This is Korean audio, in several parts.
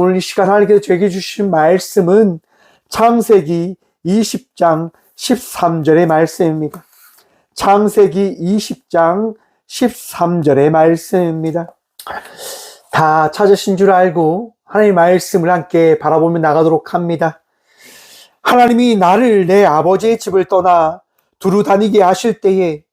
오늘 이 시간 하나님께서 저에게 주신 말씀은 창세기 20장 13절의 말씀입니다. 창세기 20장 13절의 말씀입니다. 다 찾으신 줄 알고 하나님의 말씀을 함께 바라보며 나가도록 합니다. 하나님이 나를 내 아버지의 집을 떠나 두루 다니게 하실 때에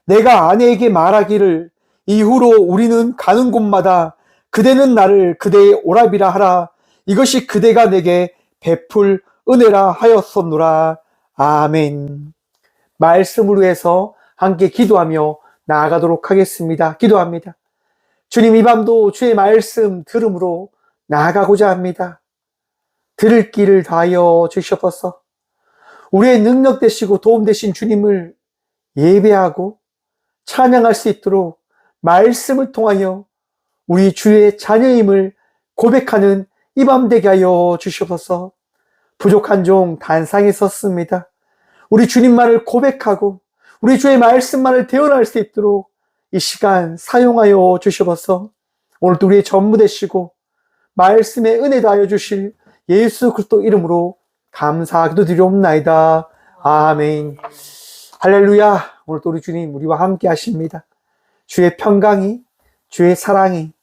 내가 아내에게 말하기를 이후로 우리는 가는 곳마다 그대는 나를 그대의 오라비라 하라. 이것이 그대가 내게 베풀 은혜라 하였었노라. 아멘. 말씀으로 해서 함께 기도하며 나아가도록 하겠습니다. 기도합니다. 주님, 이 밤도 주의 말씀 들음으로 나아가고자 합니다. 들을 길을 다하여 주시옵소서. 우리의 능력 되시고 도움 되신 주님을 예배하고 찬양할 수 있도록 말씀을 통하여 우리 주의 자녀임을 고백하는 이 밤 되게 하여 주시옵소서. 부족한 종 단상에 섰습니다. 우리 주님만을 고백하고 우리 주의 말씀만을 대언할 수 있도록 이 시간 사용하여 주시옵소서. 오늘도 우리의 전부 되시고 말씀의 은혜 다하여 주실 예수 그리스도 이름으로 감사하기도 드리옵나이다. 아멘. 할렐루야. 오늘도 우리 주님 우리와 함께 하십니다. 주의 평강이, 주의 사랑이,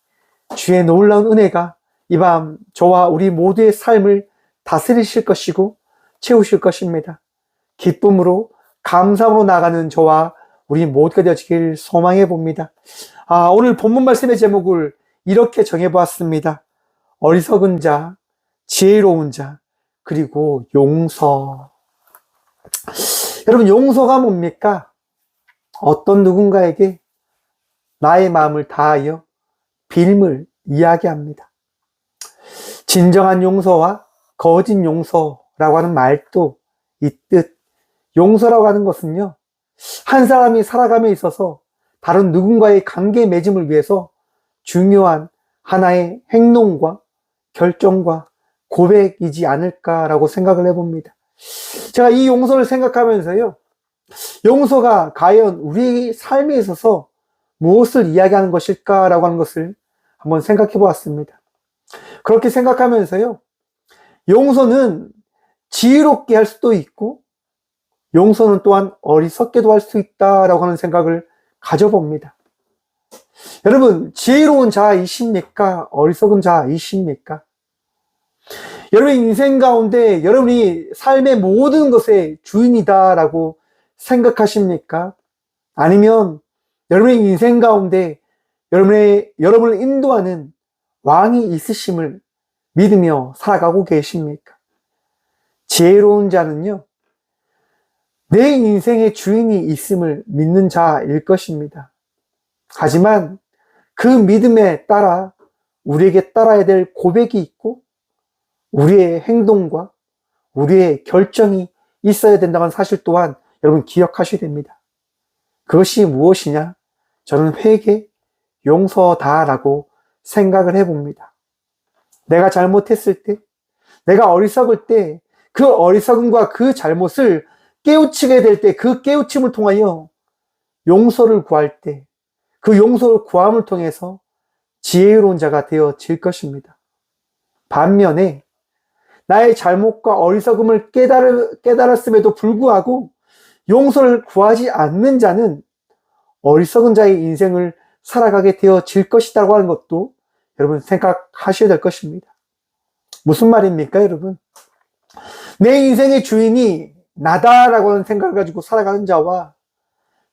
주의 놀라운 은혜가 이 밤 저와 우리 모두의 삶을 다스리실 것이고 채우실 것입니다. 기쁨으로 감사함으로 나가는 저와 우리 모두가 되어지길 소망해 봅니다. 오늘 본문 말씀의 제목을 이렇게 정해보았습니다. 어리석은 자, 지혜로운 자, 그리고 용서. 여러분, 용서가 뭡니까? 어떤 누군가에게 나의 마음을 다하여 빌물 이야기합니다. 진정한 용서와 거짓 용서라고 하는 말도 있듯 용서라고 하는 것은요, 한 사람이 살아감에 있어서 다른 누군가의 관계 맺음을 위해서 중요한 하나의 행동과 결정과 고백이지 않을까라고 생각을 해봅니다. 제가 이 용서를 생각하면서요, 용서가 과연 우리 삶에 있어서 무엇을 이야기하는 것일까라고 하는 것을 한번 생각해 보았습니다. 그렇게 생각하면서요, 용서는 지혜롭게 할 수도 있고 용서는 또한 어리석게도 할 수 있다라고 하는 생각을 가져봅니다. 여러분, 지혜로운 자이십니까? 어리석은 자이십니까? 여러분의 인생 가운데 여러분이 삶의 모든 것의 주인이다라고 생각하십니까? 아니면 여러분의 인생 가운데 여러분을 인도하는 왕이 있으심을 믿으며 살아가고 계십니까? 지혜로운 자는요, 내 인생의 주인이 있음을 믿는 자일 것입니다. 하지만 그 믿음에 따라 우리에게 따라야 될 고백이 있고 우리의 행동과 우리의 결정이 있어야 된다는 사실 또한 여러분 기억하셔야 됩니다. 그것이 무엇이냐? 저는 회개, 용서다라고 생각을 해봅니다. 내가 잘못했을 때, 내가 어리석을 때, 그 어리석음과 그 잘못을 깨우치게 될 때, 그 깨우침을 통하여 용서를 구할 때, 그 용서를 구함을 통해서 지혜로운 자가 되어질 것입니다. 반면에 나의 잘못과 어리석음을 깨달았음에도 불구하고 용서를 구하지 않는 자는 어리석은 자의 인생을 살아가게 되어질 것이라고 하는 것도 여러분 생각하셔야 될 것입니다. 무슨 말입니까, 여러분? 내 인생의 주인이 나다라고 하는 생각을 가지고 살아가는 자와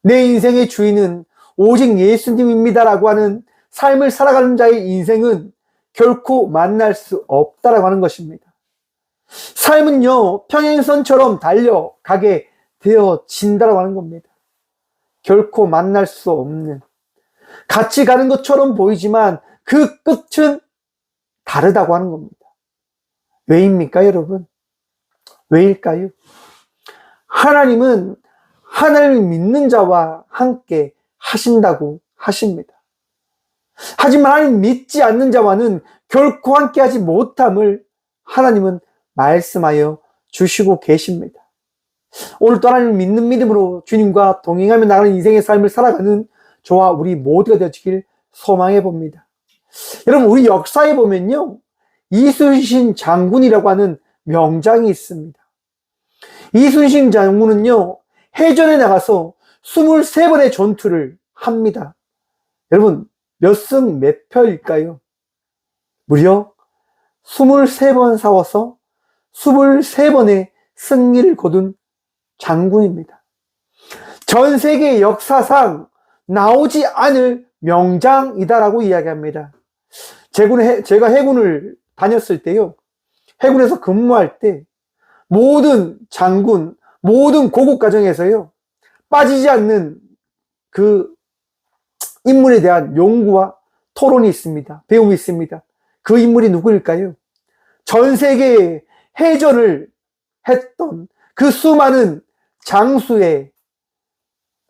내 인생의 주인은 오직 예수님입니다라고 하는 삶을 살아가는 자의 인생은 결코 만날 수 없다라고 하는 것입니다. 삶은요, 평행선처럼 달려가게 되어진다라고 하는 겁니다. 결코 만날 수 없는, 같이 가는 것처럼 보이지만 그 끝은 다르다고 하는 겁니다. 왜입니까, 여러분? 왜일까요? 하나님은 하나님을 믿는 자와 함께 하신다고 하십니다. 하지만 하나님 믿지 않는 자와는 결코 함께 하지 못함을 하나님은 말씀하여 주시고 계십니다. 오늘도 하나님을 믿는 믿음으로 주님과 동행하며 나가는 인생의 삶을 살아가는 저와 우리 모두가 되어지길 소망해 봅니다. 여러분, 우리 역사에 보면요, 이순신 장군이라고 하는 명장이 있습니다. 이순신 장군은요, 해전에 나가서 23번의 전투를 합니다. 여러분, 몇 승 몇 패일까요? 무려 23번 싸워서 23번의 승리를 거둔 장군입니다. 전 세계 역사상 나오지 않을 명장이다라고 이야기합니다. 제가 해군을 다녔을 때요, 해군에서 근무할 때 모든 장군, 모든 고급 과정에서요, 빠지지 않는 그 인물에 대한 연구와 토론이 있습니다. 배움이 있습니다. 그 인물이 누구일까요? 전 세계에 해전을 했던 그 수많은 장수의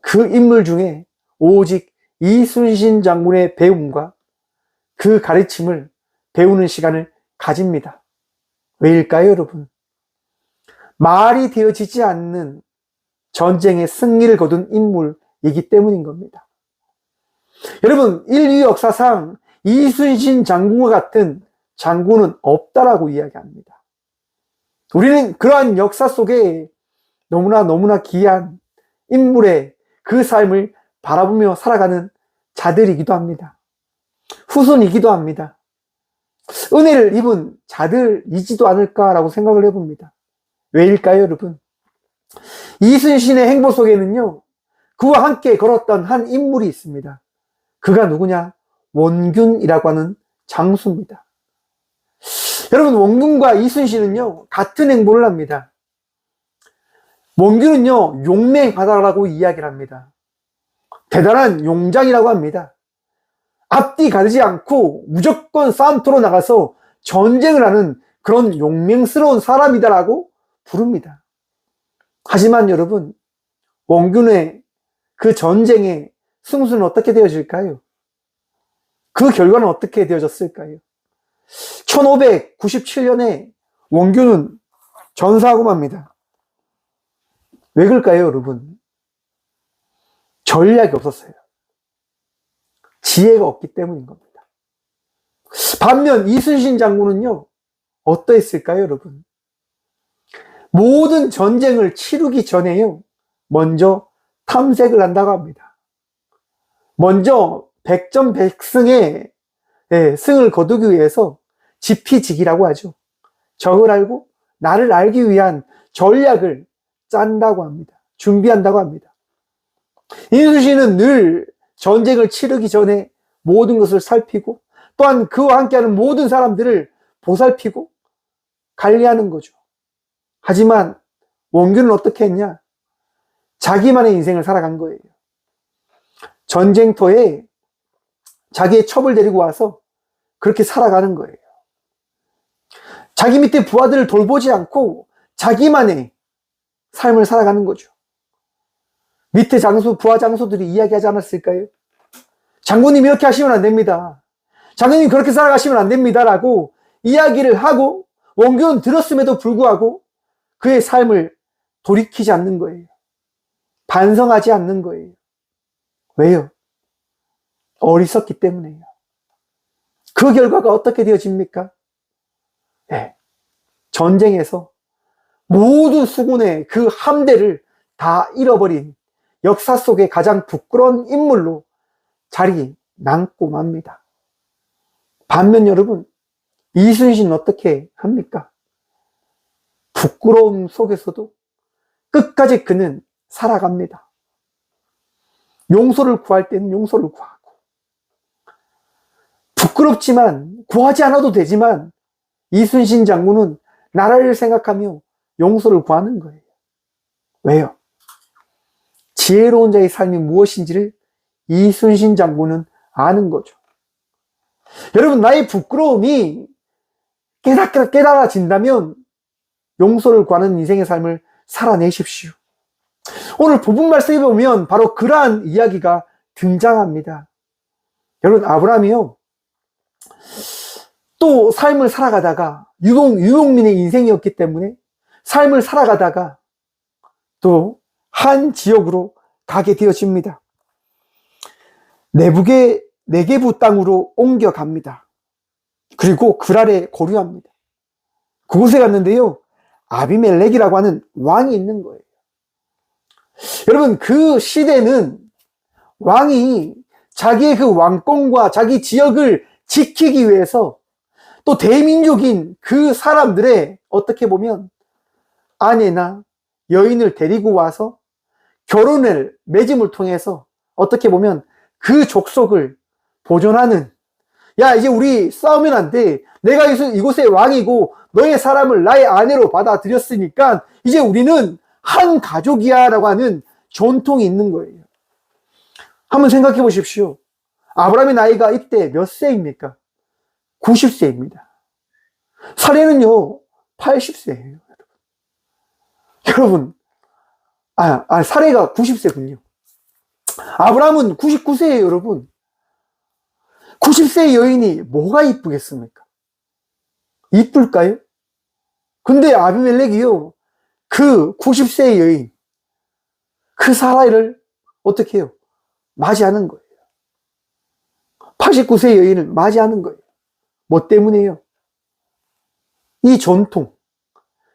그 인물 중에 오직 이순신 장군의 배움과 그 가르침을 배우는 시간을 가집니다. 왜일까요, 여러분? 말이 되어지지 않는 전쟁의 승리를 거둔 인물이기 때문인 겁니다. 여러분, 인류 역사상 이순신 장군과 같은 장군은 없다라고 이야기합니다. 우리는 그러한 역사 속에 너무나 귀한 인물의 그 삶을 바라보며 살아가는 자들이기도 합니다. 후손이기도 합니다. 은혜를 입은 자들이지도 않을까라고 생각을 해봅니다. 왜일까요, 여러분? 이순신의 행보 속에는요, 그와 함께 걸었던 한 인물이 있습니다. 그가 누구냐? 원균이라고 하는 장수입니다. 여러분, 원균과 이순신은요, 같은 행보를 합니다. 원균은요, 용맹하다라고 이야기를 합니다. 대단한 용장이라고 합니다. 앞뒤 가리지 않고 무조건 싸움터로 나가서 전쟁을 하는 그런 용맹스러운 사람이다라고 부릅니다. 하지만 여러분, 원균의 그 전쟁의 승수는 어떻게 되어질까요? 그 결과는 어떻게 되어졌을까요? 1597년에 원균은 전사하고 맙니다. 왜 그럴까요, 여러분? 전략이 없었어요. 지혜가 없기 때문인 겁니다. 반면 이순신 장군은요, 어떠했을까요, 여러분? 모든 전쟁을 치르기 전에요, 먼저 탐색을 한다고 합니다. 먼저 백전백승의 승을 거두기 위해서 지피지기라고 하죠. 적을 알고 나를 알기 위한 전략을 짠다고 합니다. 준비한다고 합니다. 이순신은 늘 전쟁을 치르기 전에 모든 것을 살피고 또한 그와 함께하는 모든 사람들을 보살피고 관리하는 거죠. 하지만 원균은 어떻게 했냐? 자기만의 인생을 살아간 거예요. 전쟁터에 자기의 첩을 데리고 와서 그렇게 살아가는 거예요. 자기 밑에 부하들을 돌보지 않고 자기만의 삶을 살아가는 거죠. 밑에 부하 장수들이 이야기하지 않았을까요? 장군님 이렇게 하시면 안 됩니다. 장군님 그렇게 살아가시면 안 됩니다라고 이야기를 하고 원균은 들었음에도 불구하고 그의 삶을 돌이키지 않는 거예요. 반성하지 않는 거예요. 왜요? 어리석기 때문에요. 그 결과가 어떻게 되어집니까? 네. 전쟁에서 모든 수군의 그 함대를 다 잃어버린 역사 속의 가장 부끄러운 인물로 자리 남고 맙니다. 반면 여러분, 이순신은 어떻게 합니까? 부끄러움 속에서도 끝까지 그는 살아갑니다. 용서를 구할 때는 용서를 구하고, 부끄럽지만 구하지 않아도 되지만 이순신 장군은 나라를 생각하며 용서를 구하는 거예요. 왜요? 지혜로운 자의 삶이 무엇인지를 이순신 장군은 아는 거죠. 여러분, 나의 부끄러움이 깨달아진다면 용서를 구하는 인생의 삶을 살아내십시오. 오늘 부분 말씀에 보면 바로 그러한 이야기가 등장합니다. 여러분, 아브라함이요, 또 삶을 살아가다가 유목민의 인생이었기 때문에 삶을 살아가다가 또 한 지역으로 가게 되어집니다. 내북의 네게부 땅으로 옮겨갑니다. 그리고 그랄에 고류합니다. 그곳에 갔는데요, 아비멜렉이라고 하는 왕이 있는 거예요. 여러분, 그 시대는 왕이 자기의 그 왕권과 자기 지역을 지키기 위해서 또 대민족인 그 사람들의 어떻게 보면 아내나 여인을 데리고 와서 결혼을 맺음을 통해서 어떻게 보면 그 족속을 보존하는, 야 이제 우리 싸우면 안 돼. 내가 이곳의 왕이고 너의 사람을 나의 아내로 받아들였으니까 이제 우리는 한 가족이야 라고 하는 전통이 있는 거예요. 한번 생각해 보십시오. 아브라함의 나이가 이때 몇 세입니까? 90세입니다. 사례는요 80세예요. 여러분, 사례가 90세군요. 아브라함은 99세예요, 여러분. 90세의 여인이 뭐가 이쁘겠습니까? 이쁠까요? 근데 아비멜렉이요, 그 90세의 여인, 그 사라이를 어떻게 해요? 맞이하는 거예요. 89세의 여인을 맞이하는 거예요. 뭐 때문에요? 이 전통,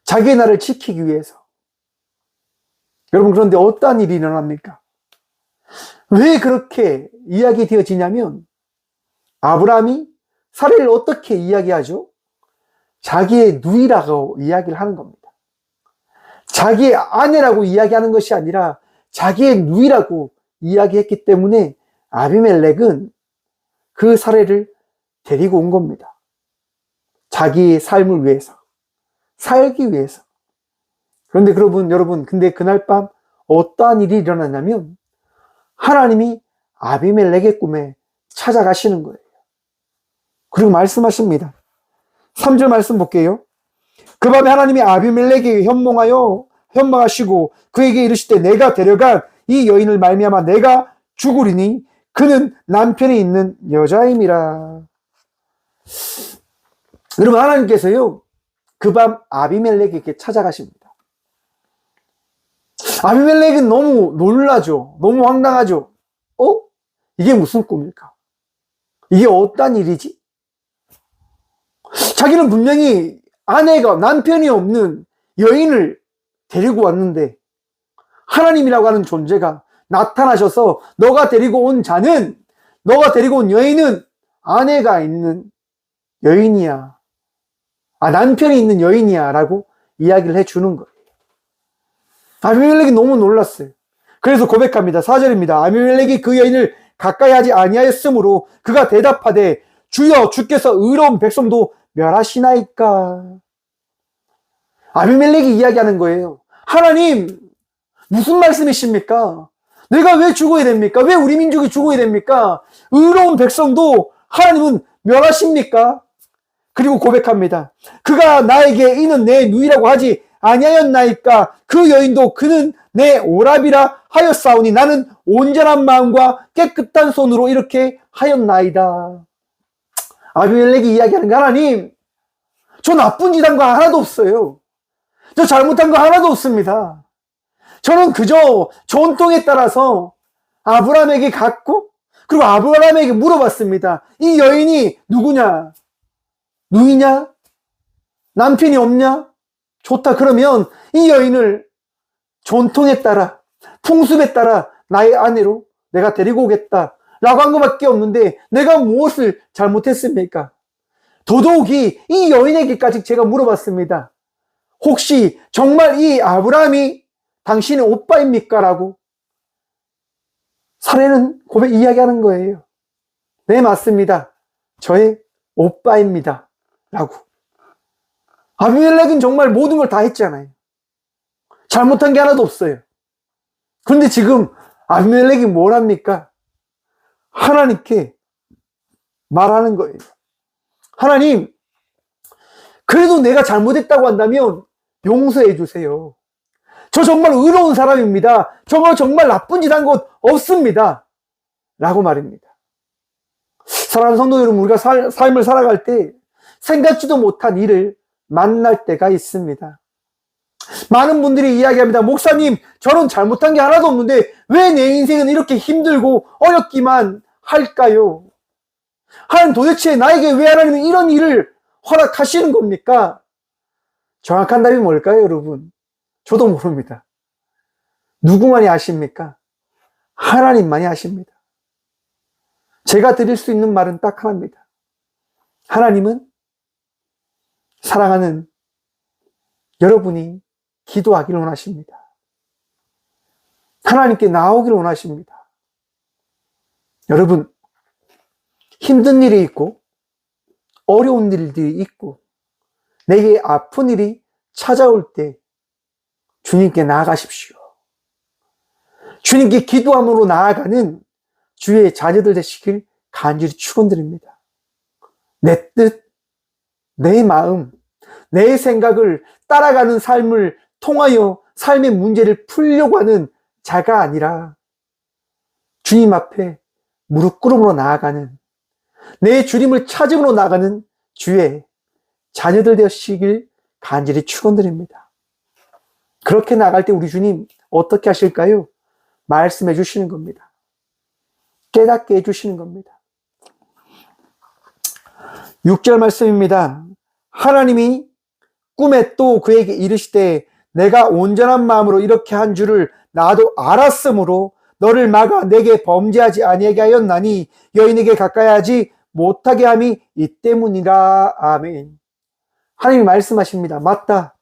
자기의 나라를 지키기 위해서. 여러분, 그런데 어떠한 일이 일어납니까? 왜 그렇게 이야기되어지냐면, 아브라함이 사례를 어떻게 이야기하죠? 자기의 누이라고 이야기를 하는 겁니다. 자기의 아내라고 이야기하는 것이 아니라 자기의 누이라고 이야기했기 때문에 아비멜렉은 그 사례를 데리고 온 겁니다. 자기의 삶을 위해서, 살기 위해서. 그런데 여러분, 근데 그날 밤 어떠한 일이 일어나냐면 하나님이 아비멜렉의 꿈에 찾아가시는 거예요. 그리고 말씀하십니다. 3절 말씀 볼게요. 그 밤에 하나님이 아비멜렉에게 현몽하시고 그에게 이르시되 내가 데려간 이 여인을 말미암아 내가 죽으리니 그는 남편이 있는 여자임이라. 여러분, 하나님께서요 그 밤 아비멜렉에게 찾아가십니다. 아비멜렉은 너무 놀라죠. 너무 황당하죠. 이게 무슨 꿈일까? 이게 어떤 일이지? 자기는 분명히 남편이 없는 여인을 데리고 왔는데 하나님이라고 하는 존재가 나타나셔서 너가 데리고 온 여인은 아내가 있는 여인이야. 남편이 있는 여인이야 라고 이야기를 해주는 거예요. 아비멜렉이 너무 놀랐어요. 그래서 고백합니다. 4절입니다. 아비멜렉이 그 여인을 가까이 하지 아니하였으므로 그가 대답하되 주여 주께서 의로운 백성도 멸하시나이까. 아비멜렉이 이야기하는 거예요. 하나님, 무슨 말씀이십니까? 내가 왜 죽어야 됩니까? 왜 우리 민족이 죽어야 됩니까? 의로운 백성도 하나님은 멸하십니까? 그리고 고백합니다. 그가 나에게 이는 내 누이라고 하지 아니하였나이까. 그 여인도 그는 내 오랍이라 하였사오니 나는 온전한 마음과 깨끗한 손으로 이렇게 하였나이다. 아비멜렉이 이야기하는 거, 하나님, 저 나쁜 짓 한 거 하나도 없어요. 저 잘못한 거 하나도 없습니다. 저는 그저 전통에 따라서 아브라함에게 갔고, 그리고 아브라함에게 물어봤습니다. 이 여인이 누구냐? 누이냐? 남편이 없냐? 좋다. 그러면 이 여인을 전통에 따라, 풍습에 따라 나의 아내로 내가 데리고 오겠다 라고 한 것밖에 없는데 내가 무엇을 잘못했습니까? 더더욱이 이 여인에게까지 제가 물어봤습니다. 혹시 정말 이 아브라함이 당신의 오빠입니까? 라고. 사례는 이야기하는 거예요. 네, 맞습니다. 저의 오빠입니다. 라고. 아비멜렉은 정말 모든 걸 다 했잖아요. 잘못한 게 하나도 없어요. 그런데 지금 아비멜렉이 뭘 합니까? 하나님께 말하는 거예요. 하나님, 그래도 내가 잘못했다고 한다면 용서해 주세요. 저 정말 의로운 사람입니다. 정말 나쁜 짓 한 것 없습니다. 라고 말입니다. 사랑하는 성도 여러분, 우리가 삶을 살아갈 때 생각지도 못한 일을 만날 때가 있습니다. 많은 분들이 이야기합니다. 목사님, 저는 잘못한 게 하나도 없는데 왜 내 인생은 이렇게 힘들고 어렵기만 할까요? 하나님 도대체 나에게 왜 하나님은 이런 일을 허락하시는 겁니까? 정확한 답이 뭘까요, 여러분? 저도 모릅니다. 누구만이 아십니까? 하나님만이 아십니다. 제가 드릴 수 있는 말은 딱 하나입니다. 하나님은 사랑하는 여러분이 기도하기를 원하십니다. 하나님께 나오기를 원하십니다. 여러분, 힘든 일이 있고 어려운 일들이 있고 내게 아픈 일이 찾아올 때 주님께 나아가십시오. 주님께 기도함으로 나아가는 주의 자녀들 되시길 간절히 축원드립니다. 내 뜻, 내 마음, 내 생각을 따라가는 삶을 통하여 삶의 문제를 풀려고 하는 자가 아니라 주님 앞에 무릎 꿇음으로 나아가는 내 주님을 찾음으로 나아가는 주의 자녀들 되시길 간절히 축원드립니다. 그렇게 나갈 때 우리 주님 어떻게 하실까요? 말씀해 주시는 겁니다. 깨닫게 해주시는 겁니다. 6절 말씀입니다. 하나님이 꿈에 또 그에게 이르시되 내가 온전한 마음으로 이렇게 한 줄을 나도 알았으므로 너를 막아 내게 범죄하지 아니하게 하였나니 여인에게 가까이 하지 못하게 함이 이 때문이라. 아멘. 하나님이 말씀하십니다. 맞다.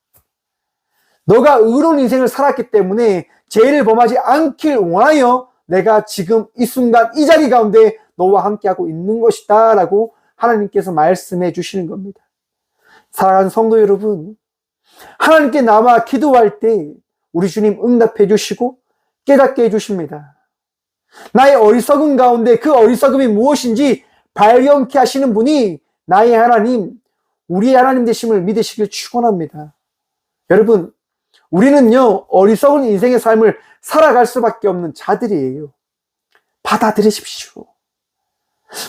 너가 의로운 인생을 살았기 때문에 죄를 범하지 않길 원하여 내가 지금 이 순간 이 자리 가운데 너와 함께하고 있는 것이다 라고 하나님께서 말씀해 주시는 겁니다. 사랑하는 성도 여러분, 하나님께 나와 기도할 때 우리 주님 응답해 주시고 깨닫게 해 주십니다. 나의 어리석음 가운데 그 어리석음이 무엇인지 발견케 하시는 분이 나의 하나님, 우리의 하나님 되심을 믿으시길 축원합니다. 여러분, 우리는요 어리석은 인생의 삶을 살아갈 수밖에 없는 자들이에요. 받아들이십시오.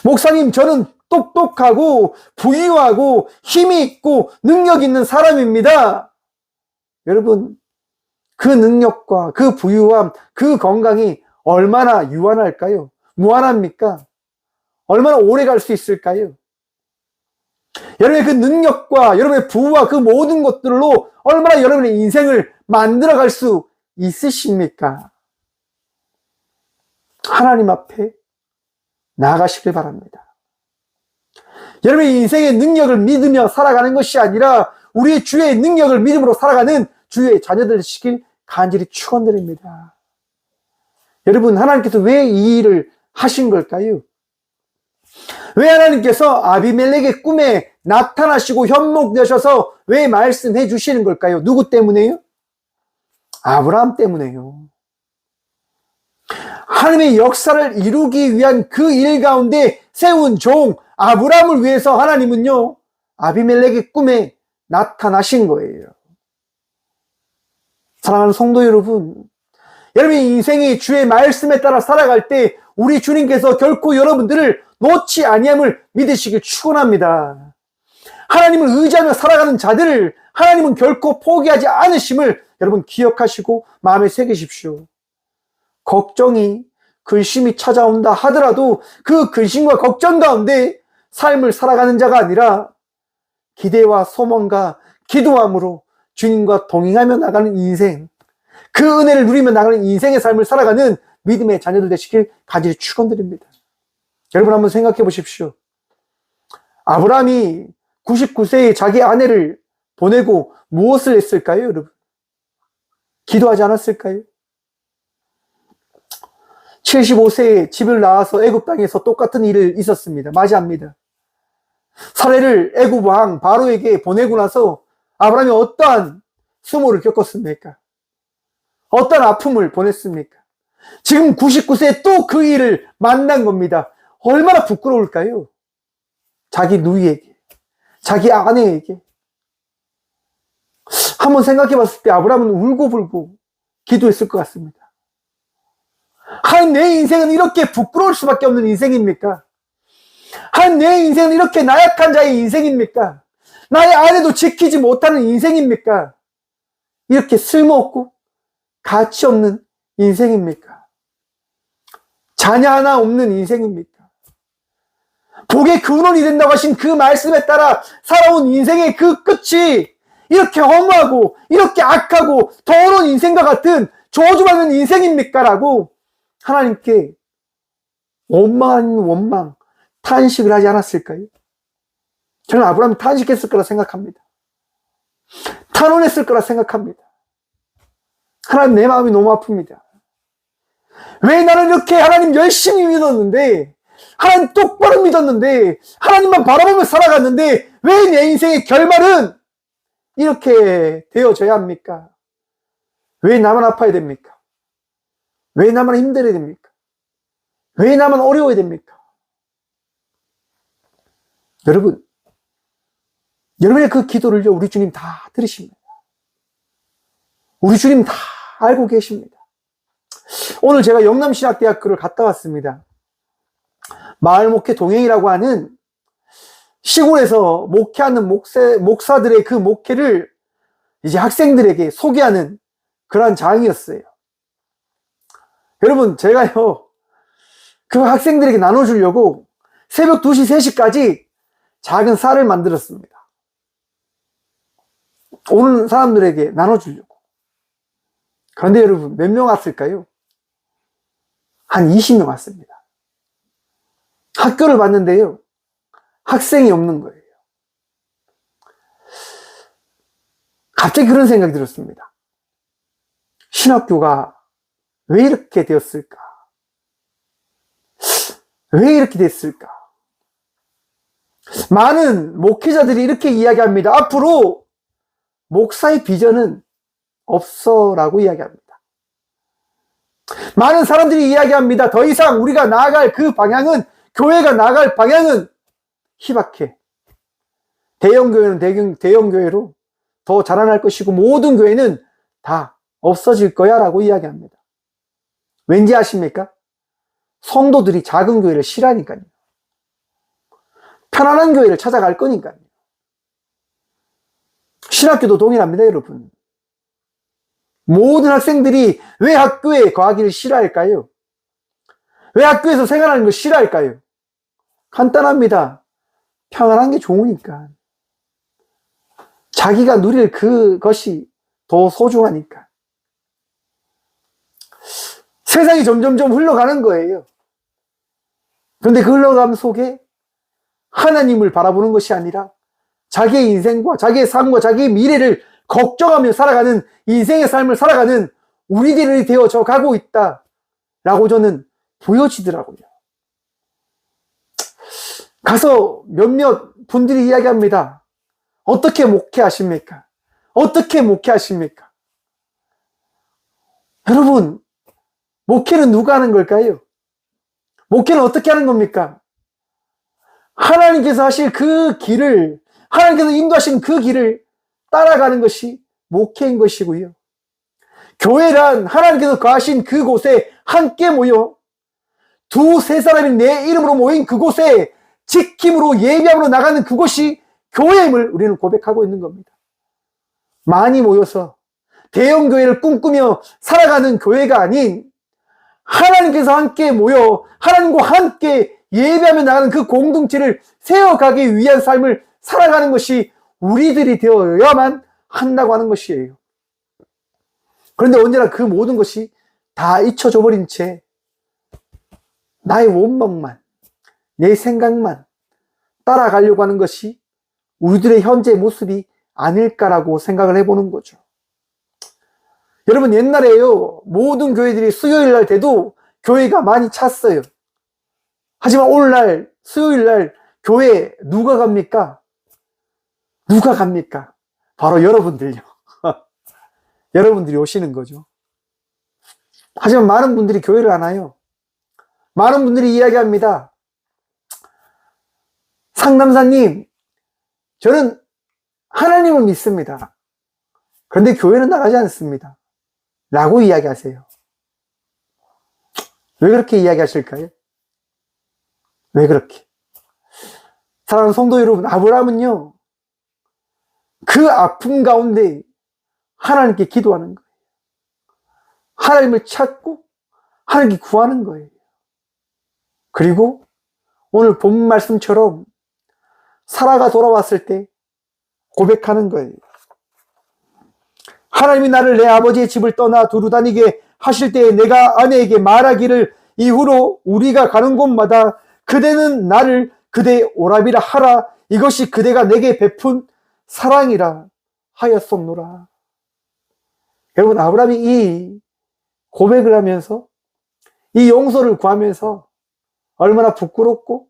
목사님, 저는 똑똑하고 부유하고 힘이 있고 능력 있는 사람입니다. 여러분, 그 능력과 그 부유함, 그 건강이 얼마나 유한할까요? 무한합니까? 얼마나 오래 갈 수 있을까요? 여러분의 그 능력과 여러분의 부와 그 모든 것들로 얼마나 여러분의 인생을 만들어갈 수 있으십니까? 하나님 앞에 나아가시길 바랍니다. 여러분의 인생의 능력을 믿으며 살아가는 것이 아니라 우리의 주의 능력을 믿음으로 살아가는 주의 자녀들 되시길 간절히 축원드립니다. 여러분, 하나님께서 왜 이 일을 하신 걸까요? 왜 하나님께서 아비멜렉의 꿈에 나타나시고 현목되셔서 왜 말씀해 주시는 걸까요? 누구 때문에요? 아브라함 때문에요. 하나님의 역사를 이루기 위한 그 일 가운데 세운 종 아브라함을 위해서 하나님은요 아비멜렉의 꿈에 나타나신 거예요. 사랑하는 성도 여러분, 여러분의 인생이 주의 말씀에 따라 살아갈 때 우리 주님께서 결코 여러분들을 놓지 아니함을 믿으시길 축원합니다. 하나님을 의지하며 살아가는 자들을 하나님은 결코 포기하지 않으심을 여러분 기억하시고 마음에 새기십시오. 걱정이 근심이 찾아온다 하더라도 그 근심과 걱정 가운데 삶을 살아가는 자가 아니라 기대와 소망과 기도함으로 주님과 동행하며 나가는 인생, 그 은혜를 누리며 나가는 인생의 삶을 살아가는 믿음의 자녀들 되시길 간절히 축원드립니다. 여러분 한번 생각해 보십시오. 아브라함이 99세에 자기 아내를 보내고 무엇을 했을까요, 여러분? 기도하지 않았을까요? 75세에 집을 나와서 애굽 땅에서 똑같은 일이 있었습니다. 맞이합니다. 사례를 애굽 왕 바로에게 보내고 나서 아브라함이 어떠한 수모를 겪었습니까? 어떠한 아픔을 보냈습니까? 지금 99세에 또 그 일을 만난 겁니다. 얼마나 부끄러울까요? 자기 누이에게, 자기 아내에게. 한번 생각해 봤을 때 아브라함은 울고불고 기도했을 것 같습니다. 하나님, 내 인생은 이렇게 부끄러울 수밖에 없는 인생입니까? 하나님, 내 인생은 이렇게 나약한 자의 인생입니까? 나의 아내도 지키지 못하는 인생입니까? 이렇게 쓸모없고 가치 없는 인생입니까? 자녀 하나 없는 인생입니까? 복의 근원이 된다고 하신 그 말씀에 따라 살아온 인생의 그 끝이 이렇게 허무하고 이렇게 악하고 더러운 인생과 같은 저주받는 인생입니까? 라고 하나님께 원망 아닌 원망, 탄식을 하지 않았을까요? 저는 아브라함이 탄식했을 거라 생각합니다. 탄원했을 거라 생각합니다. 하나님, 내 마음이 너무 아픕니다. 왜 나는 이렇게 하나님 열심히 믿었는데, 하나님 똑바로 믿었는데, 하나님만 바라보며 살아갔는데, 왜 내 인생의 결말은 이렇게 되어져야 합니까? 왜 나만 아파야 됩니까? 왜 나만 힘들어야 됩니까? 왜 나만 어려워야 됩니까? 여러분, 여러분의 그 기도를요, 우리 주님 다 들으십니다. 우리 주님 다 알고 계십니다. 오늘 제가 영남신학대학교를 갔다 왔습니다. 마을목회 동행이라고 하는 시골에서 목회하는 목사들의 그 목회를 이제 학생들에게 소개하는 그러한 장이었어요. 여러분, 제가요, 그 학생들에게 나눠주려고 새벽 2시, 3시까지 작은 쌀을 만들었습니다. 오는 사람들에게 나눠주려고. 그런데 여러분, 몇 명 왔을까요? 한 20명 왔습니다. 학교를 봤는데요, 학생이 없는 거예요. 갑자기 그런 생각이 들었습니다. 신학교가 왜 이렇게 되었을까? 왜 이렇게 됐을까? 많은 목회자들이 이렇게 이야기합니다. 앞으로 목사의 비전은 없어라고 이야기합니다. 많은 사람들이 이야기합니다. 더 이상 우리가 나아갈 그 방향은, 교회가 나아갈 방향은 희박해. 대형교회는 대형교회로 더 자라날 것이고, 모든 교회는 다 없어질 거야 라고 이야기합니다. 왠지 아십니까? 성도들이 작은 교회를 싫어하니까요. 편안한 교회를 찾아갈 거니까요. 신학교도 동일합니다, 여러분. 모든 학생들이 왜 학교에 거하기를 싫어할까요? 왜 학교에서 생활하는 걸 싫어할까요? 간단합니다. 평안한 게 좋으니까. 자기가 누릴 그것이 더 소중하니까. 세상이 점점점 흘러가는 거예요. 그런데 그 흘러감 속에 하나님을 바라보는 것이 아니라 자기의 인생과 자기의 삶과 자기의 미래를 걱정하며 살아가는 인생의 삶을 살아가는 우리들이 되어져 가고 있다라고 저는 보여지더라고요. 가서 몇몇 분들이 이야기합니다. 어떻게 목회하십니까? 어떻게 목회하십니까? 여러분, 목회는 누가 하는 걸까요? 목회는 어떻게 하는 겁니까? 하나님께서 하실 그 길을, 하나님께서 인도하신 그 길을 따라가는 것이 목회인 것이고요. 교회란 하나님께서 거하신 그곳에 함께 모여 두세 사람이 내 이름으로 모인 그곳에 지킴으로 예배함으로 나가는 그곳이 교회임을 우리는 고백하고 있는 겁니다. 많이 모여서 대형 교회를 꿈꾸며 살아가는 교회가 아닌 하나님께서 함께 모여 하나님과 함께 예배하며 나가는 그 공동체를 세워가기 위한 삶을 살아가는 것이 우리들이 되어야만 한다고 하는 것이에요. 그런데 언제나 그 모든 것이 다 잊혀져 버린 채 나의 원망만, 내 생각만 따라가려고 하는 것이 우리들의 현재 모습이 아닐까라고 생각을 해보는 거죠. 여러분, 옛날에요, 모든 교회들이 수요일 날 돼도 교회가 많이 찼어요. 하지만 오늘날 수요일 날 교회 누가 갑니까? 누가 갑니까? 바로 여러분들요. 여러분들이 오시는 거죠. 하지만 많은 분들이 교회를 안 와요. 많은 분들이 이야기합니다. 상담사님, 저는 하나님을 믿습니다. 그런데 교회는 나가지 않습니다. 라고 이야기하세요. 왜 그렇게 이야기하실까요? 왜 그렇게? 사랑하는 성도 여러분, 아브라함은요, 그 아픔 가운데 하나님께 기도하는 거예요. 하나님을 찾고 하나님께 구하는 거예요. 그리고 오늘 본 말씀처럼 사라가 돌아왔을 때 고백하는 거예요. 하나님이 나를 내 아버지의 집을 떠나 두루 다니게 하실 때에 내가 아내에게 말하기를 이후로 우리가 가는 곳마다 그대는 나를 그대의 오라비라 하라. 이것이 그대가 내게 베푼 사랑이라 하였었노라. 여러분, 아브라함이 이 고백을 하면서 이 용서를 구하면서 얼마나 부끄럽고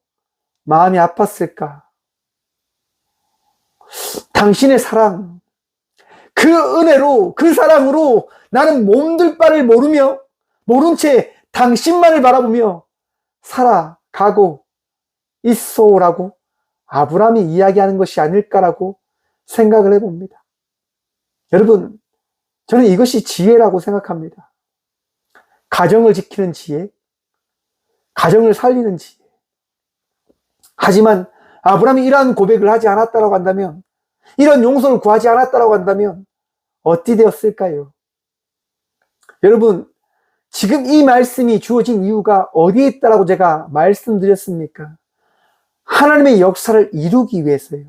마음이 아팠을까. 당신의 사랑, 그 은혜로, 그 사랑으로 나는 몸둘 바를 모르며 모른 채 당신만을 바라보며 살아가고 있소라고 아브라함이 이야기하는 것이 아닐까라고 생각을 해봅니다. 여러분, 저는 이것이 지혜라고 생각합니다. 가정을 지키는 지혜, 가정을 살리는 지혜. 하지만 아브라함이 이러한 고백을 하지 않았다고 한다면, 이런 용서를 구하지 않았다고 한다면 어찌 되었을까요? 여러분, 지금 이 말씀이 주어진 이유가 어디에 있다라고 제가 말씀드렸습니까? 하나님의 역사를 이루기 위해서요.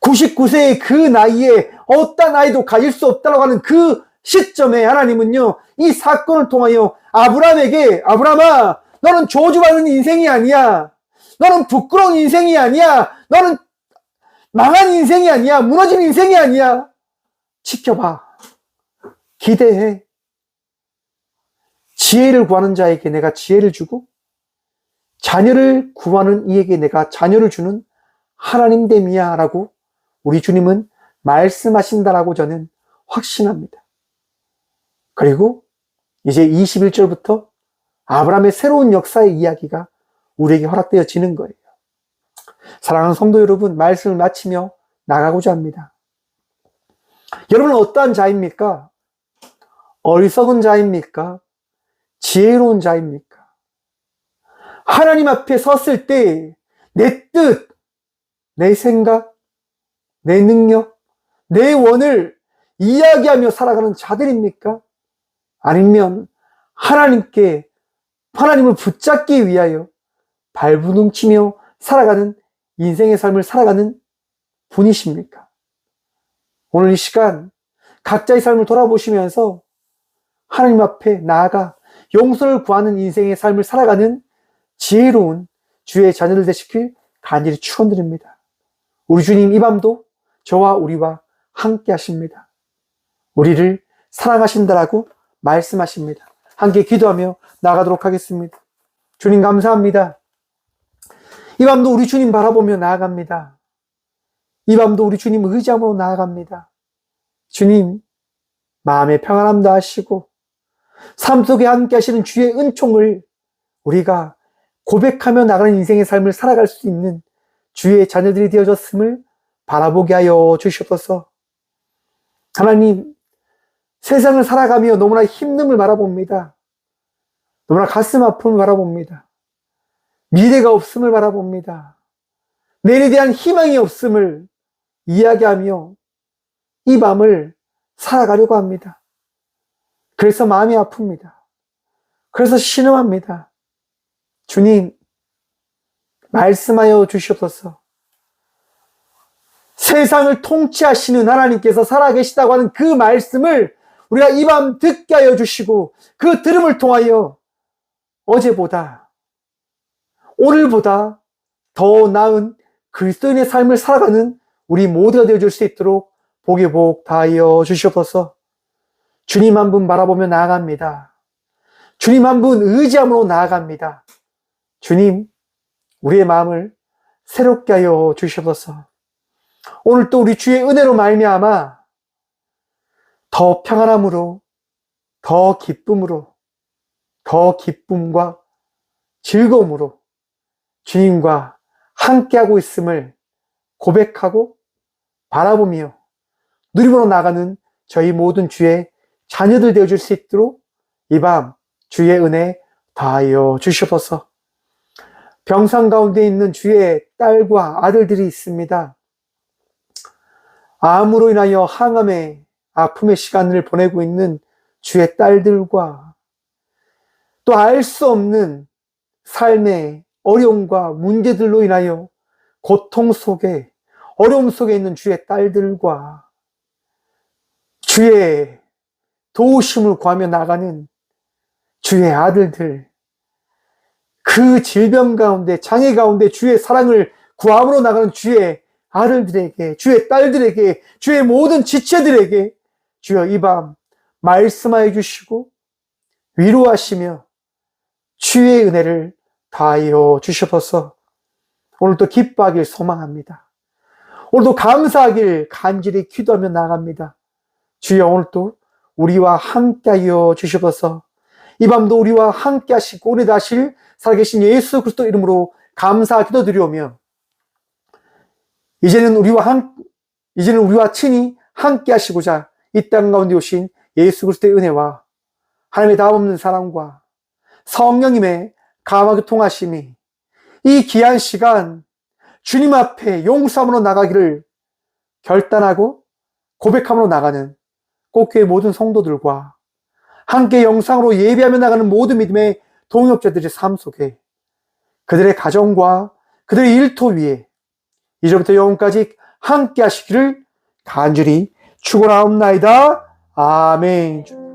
99세의 그 나이에 어떤 아이도 가질 수 없다고 하는 그 시점에 하나님은요, 이 사건을 통하여 아브라함에게, 아브라함아, 너는 저주받는 인생이 아니야. 너는 부끄러운 인생이 아니야. 너는 망한 인생이 아니야. 무너진 인생이 아니야. 지켜봐. 기대해. 지혜를 구하는 자에게 내가 지혜를 주고 자녀를 구하는 이에게 내가 자녀를 주는 하나님 됨이야 라고 우리 주님은 말씀하신다라고 저는 확신합니다. 그리고 이제 21절부터 아브라함의 새로운 역사의 이야기가 우리에게 허락되어지는 거예요. 사랑하는 성도 여러분, 말씀을 마치며 나가고자 합니다. 여러분은 어떠한 자입니까? 어리석은 자입니까? 지혜로운 자입니까? 하나님 앞에 섰을 때 내 뜻, 내 생각, 내 능력, 내 원을 이야기하며 살아가는 자들입니까? 아니면 하나님을 붙잡기 위하여 발부둥치며 살아가는 인생의 삶을 살아가는 분이십니까? 오늘 이 시간 각자의 삶을 돌아보시면서 하나님 앞에 나아가 용서를 구하는 인생의 삶을 살아가는 지혜로운 주의 자녀들 되시길 간절히 축원드립니다. 우리 주님 이 밤도 저와 우리와 함께 하십니다. 우리를 사랑하신다라고 말씀하십니다. 함께 기도하며 나가도록 하겠습니다. 주님 감사합니다. 이 밤도 우리 주님 바라보며 나아갑니다. 이 밤도 우리 주님 의지함으로 나아갑니다. 주님, 마음의 평안함도 하시고 삶 속에 함께 하시는 주의 은총을 우리가 고백하며 나가는 인생의 삶을 살아갈 수 있는 주의 자녀들이 되어졌음을 바라보게 하여 주시옵소서. 하나님, 세상을 살아가며 너무나 힘듦을 바라봅니다. 너무나 가슴 아픔을 바라봅니다. 미래가 없음을 바라봅니다. 내일에 대한 희망이 없음을 이야기하며 이 밤을 살아가려고 합니다. 그래서 마음이 아픕니다. 그래서 신음합니다. 주님, 말씀하여 주시옵소서. 세상을 통치하시는 하나님께서 살아계시다고 하는 그 말씀을 우리가 이 밤 듣게 하여 주시고 그 들음을 통하여 어제보다 오늘보다 더 나은 그리스도인의 삶을 살아가는 우리 모두가 되어줄 수 있도록 복의 복 다하여 주시옵소서. 주님 한 분 바라보며 나아갑니다. 주님 한 분 의지함으로 나아갑니다. 주님, 우리의 마음을 새롭게 하여 주시옵소서. 오늘 또 우리 주의 은혜로 말미암아 더 평안함으로, 더 기쁨으로, 더 기쁨과 즐거움으로 주님과 함께하고 있음을 고백하고 바라보며 누림으로 나가는 저희 모든 주의 자녀들 되어줄 수 있도록 이 밤 주의 은혜 다하여 주시옵소서. 병상 가운데 있는 주의 딸과 아들들이 있습니다. 암으로 인하여 항암의 아픔의 시간을 보내고 있는 주의 딸들과 또 알 수 없는 삶의 어려움과 문제들로 인하여 고통 속에, 어려움 속에 있는 주의 딸들과 주의 도우심을 구하며 나가는 주의 아들들, 그 질병 가운데, 장애 가운데 주의 사랑을 구함으로 나가는 주의 아들들에게, 주의 딸들에게, 주의 모든 지체들에게 주여 이 밤 말씀하여 주시고 위로하시며 주의 은혜를 다하여 주셔서 오늘도 기뻐하길 소망합니다. 오늘도 감사하길 간절히 기도하며 나갑니다. 주여 오늘도 우리와 함께하여 주셔서 이 밤도 우리와 함께 하시고 오늘 다실 살아계신 예수 그리스도 이름으로 감사 기도드리오며 이제는 우리와 친히 함께 하시고자 이 땅 가운데 오신 예수 그리스도의 은혜와 하나님의 다함없는 사랑과 성령님의 감화교 통하심이 이 귀한 시간 주님 앞에 용서함으로 나가기를 결단하고 고백함으로 나가는 꽃교회 모든 성도들과 함께 영상으로 예배하며 나가는 모든 믿음의 동역자들의 삶 속에 그들의 가정과 그들의 일터 위에 이제부터 영원까지 함께 하시기를 간절히 축원하옵나이다. 아멘.